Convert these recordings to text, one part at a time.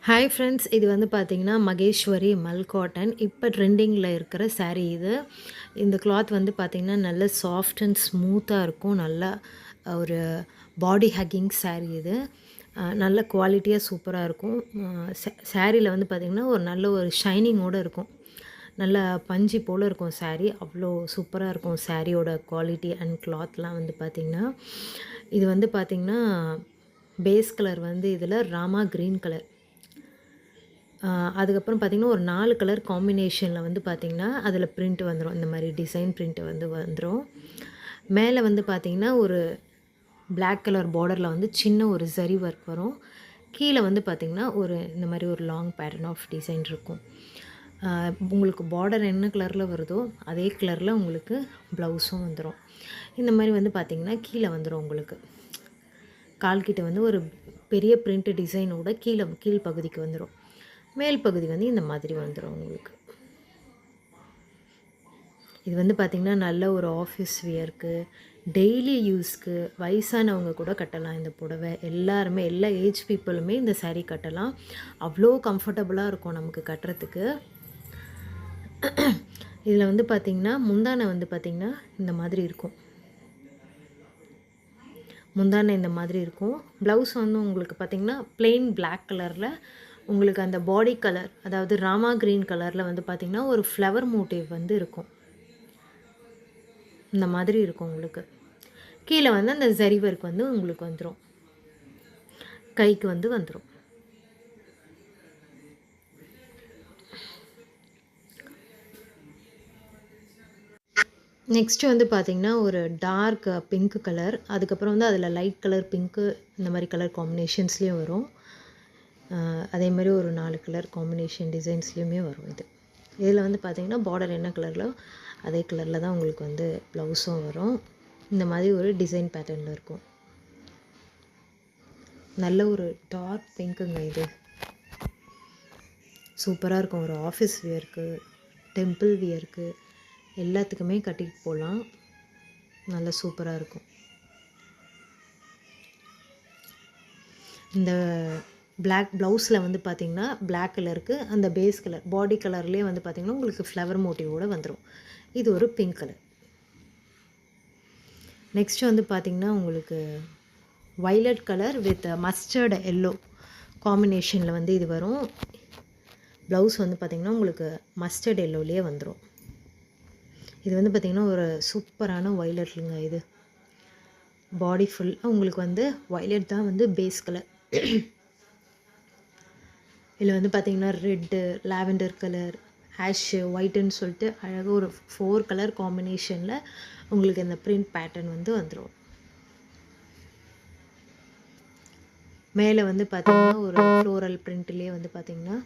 Hi friends, இது வந்து பார்த்தீங்கன்னா மகேஸ்வரி மல் காட்டன். இப்போ ட்ரெண்டிங்கில் இருக்கிற saree இது. இந்த கிளாத் வந்து பார்த்தீங்கன்னா நல்ல சாஃப்ட் அண்ட் ஸ்மூத்தாக இருக்கும். நல்லா ஒரு பாடி ஹக்கிங் saree இது. நல்ல குவாலிட்டியாக சூப்பராக இருக்கும். சாரியில் வந்து பார்த்திங்கன்னா ஒரு நல்ல ஒரு ஷைனிங்கோடு இருக்கும். நல்லா பஞ்சு போல் இருக்கும் saree. அவ்வளோ சூப்பராக இருக்கும் சாரியோட குவாலிட்டி அண்ட் கிளாத்லாம் வந்து பார்த்திங்கன்னா. இது வந்து பார்த்திங்கன்னா பேஸ் கலர் வந்து இதில் ராமா க்ரீன் கலர். அதுக்கப்புறம் பார்த்திங்கன்னா ஒரு 4 கலர் காம்பினேஷனில் வந்து பார்த்திங்கன்னா அதில் பிரிண்ட் வந்துடும். இந்த மாதிரி டிசைன் பிரிண்ட் வந்து வந்துடும். மேலே வந்து பார்த்திங்கன்னா ஒரு பிளாக் கலர் பார்டரில் வந்து சின்ன ஒரு ஜரி ஒர்க் வரும். கீழே வந்து பார்த்திங்கன்னா ஒரு இந்த மாதிரி ஒரு லாங் பேட்டர்ன் ஆஃப் டிசைன் இருக்கும். உங்களுக்கு பார்டர் என்ன கலரில் வருதோ அதே கலரில் உங்களுக்கு ப்ளவுஸும் வந்துடும். இந்த மாதிரி வந்து பார்த்திங்கன்னா கீழே வந்துடும். உங்களுக்கு கால்கிட்ட வந்து ஒரு பெரிய பிரிண்ட் டிசைனோட கீழ் பகுதிக்கு வந்துடும். மேல் பகுதி வந்து இந்த மாதிரி வந்துடும் உங்களுக்கு. இது வந்து பார்த்திங்கன்னா நல்ல ஒரு ஆஃபீஸ் வியருக்கு, டெய்லி யூஸ்க்கு, வயசானவங்க கூட கட்டலாம் இந்த புடவை. எல்லாருமே எல்லா ஏஜ் பீப்புளுமே இந்த saree கட்டலாம். அவ்வளோ கம்ஃபர்டபுளாக இருக்கும் நமக்கு கட்டுறதுக்கு. இதில் வந்து பார்த்திங்கன்னா முந்தானை வந்து பார்த்திங்கன்னா இந்த மாதிரி இருக்கும். முந்தானை இந்த மாதிரி இருக்கும். ப்ளவுஸ் வந்து உங்களுக்கு பார்த்திங்கன்னா plain black கலரில் உங்களுக்கு அந்த பாடி கலர், அதாவது ராமா க்ரீன் கலரில் வந்து பார்த்திங்கன்னா ஒரு ஃப்ளவர் மோட்டிவ் வந்து இருக்கும். இந்த மாதிரி இருக்கும் உங்களுக்கு. கீழே வந்து அந்த ஜரி ஒர்க் வந்து உங்களுக்கு வந்துடும். கைக்கு வந்து வந்துடும். நெக்ஸ்ட்டு வந்து பார்த்திங்கன்னா ஒரு டார்க் பிங்க் கலர், அதுக்கப்புறம் வந்து அதில் லைட் கலர் பிங்க்கு, இந்த மாதிரி கலர் காம்பினேஷன்ஸ்லேயும் வரும். அதே மாதிரி ஒரு 4 கலர் காம்பினேஷன் டிசைன்ஸ்லேயுமே வரும். இதில் வந்து பார்த்திங்கன்னா பார்டர் என்ன கலரில் அதே கலரில் தான் உங்களுக்கு வந்து ப்ளவுஸும் வரும். இந்த மாதிரி ஒரு டிசைன் பேட்டர்னில் இருக்கும். நல்ல ஒரு டார்க் பிங்க்குங்க இது. சூப்பராக இருக்கும். ஒரு ஆஃபீஸ் வியருக்கு, டெம்பிள் வியருக்கு, எல்லாத்துக்குமே கட்டிட்டு போகலாம். நல்லா சூப்பராக இருக்கும். இந்த பிளாக் ப்ளவுஸில் வந்து பார்த்திங்கன்னா பிளாக் கலருக்கு அந்த பேஸ் கலர் பாடி கலர்லேயே வந்து பார்த்திங்கன்னா உங்களுக்கு ஃப்ளவர் மோட்டிவோடு வந்துடும். இது ஒரு பிங்க் கலர். நெக்ஸ்ட் வந்து பார்த்திங்கன்னா உங்களுக்கு violet colour with mustard yellow காம்பினேஷனில் வந்து இது வரும். ப்ளவுஸ் வந்து பார்த்திங்கன்னா உங்களுக்கு மஸ்டர்ட் எல்லோலேயே வந்துடும். இது வந்து பார்த்திங்கன்னா ஒரு சூப்பரான வைலட்லுங்க. இது பாடி ஃபுல்லாக உங்களுக்கு வந்து வைலட் தான் வந்து பேஸ் கலர். இதில் வந்து பார்த்திங்கன்னா ரெட்டு, லாவெண்டர் கலர், ஆஷு, ஒயிட்டுன்னு சொல்லிட்டு அழகாக ஒரு 4 கலர் காம்பினேஷனில் உங்களுக்கு இந்த பிரிண்ட் பேட்டர்ன் வந்து வந்துடும். மேலே வந்து பார்த்திங்கன்னா ஒரு ஃப்ளோரல் பிரிண்ட்லேயே வந்து பார்த்திங்கன்னா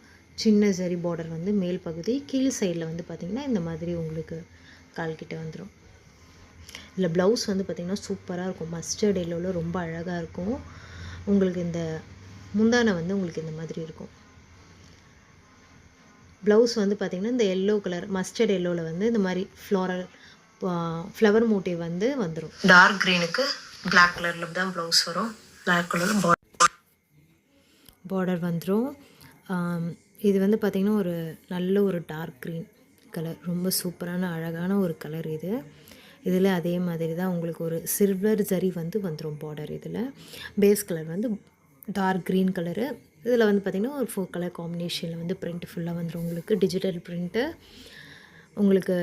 சின்ன ஜரி பார்டர் வந்து மேல் பகுதி, கீழ் சைடில் வந்து பார்த்திங்கன்னா இந்த மாதிரி உங்களுக்கு கால்கிட்ட வந்துடும். இதில் ப்ளவுஸ் வந்து பார்த்திங்கன்னா சூப்பராக இருக்கும். மஸ்டர்ட் எல்லோவில் ரொம்ப அழகாக இருக்கும். உங்களுக்கு இந்த முந்தானை வந்து உங்களுக்கு இந்த மாதிரி இருக்கும். ப்ளவுஸ் வந்து பார்த்திங்கன்னா இந்த எல்லோ கலர் மஸ்டர்ட் எல்லோவில் வந்து இந்த மாதிரி ஃப்ளவர் மோட்டிவ் வந்து வந்துடும். டார்க் க்ரீனுக்கு பிளாக் கலரில் தான் ப்ளவுஸ் வரும். பிளாக் கலர் பார்டர் வந்துடும். இது வந்து பார்த்திங்கன்னா ஒரு நல்ல ஒரு டார்க் க்ரீன் கலர், ரொம்ப சூப்பரான அழகான ஒரு கலர் இது. இதில் அதே மாதிரி தான் உங்களுக்கு ஒரு சில்வர் ஜரி வந்து வந்துடும் பார்டர். இதில் பேஸ் கலர் வந்து டார்க் க்ரீன் கலரு. இதில் வந்து பார்த்திங்கன்னா ஒரு 4 கலர் காம்பினேஷனில் வந்து பிரிண்ட் ஃபுல்லாக வந்துடும். உங்களுக்கு டிஜிட்டல் பிரிண்ட்டு. உங்களுக்கு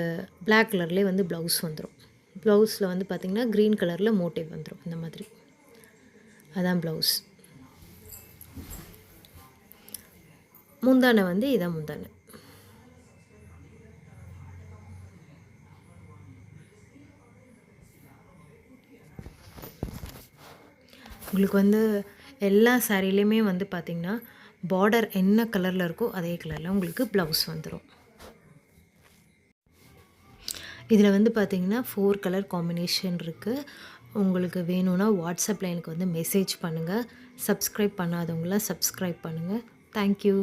பிளாக் கலர்லேயே வந்து ப்ளவுஸ் வந்துடும். ப்ளவுஸில் வந்து பார்த்திங்கன்னா க்ரீன் கலரில் மோட்டிவ் வந்துடும். இந்த மாதிரி அதான் ப்ளவுஸ். முந்தானை வந்து இதான் முந்தானை. உங்களுக்கு வந்து எல்லா சாரிலையுமே வந்து பார்த்திங்கன்னா பார்டர் என்ன கலரில் இருக்கோ அதே கலரில் உங்களுக்கு ப்ளவுஸ் வந்துடும். இதில் வந்து பார்த்திங்கன்னா 4 கலர் காம்பினேஷன் இருக்குது. உங்களுக்கு வேணும்னா வாட்ஸ்அப்பில் எனக்கு வந்து மெசேஜ் பண்ணுங்கள். சப்ஸ்கிரைப் பண்ணாதவங்களாம் சப்ஸ்கிரைப் பண்ணுங்கள். தேங்க்யூ.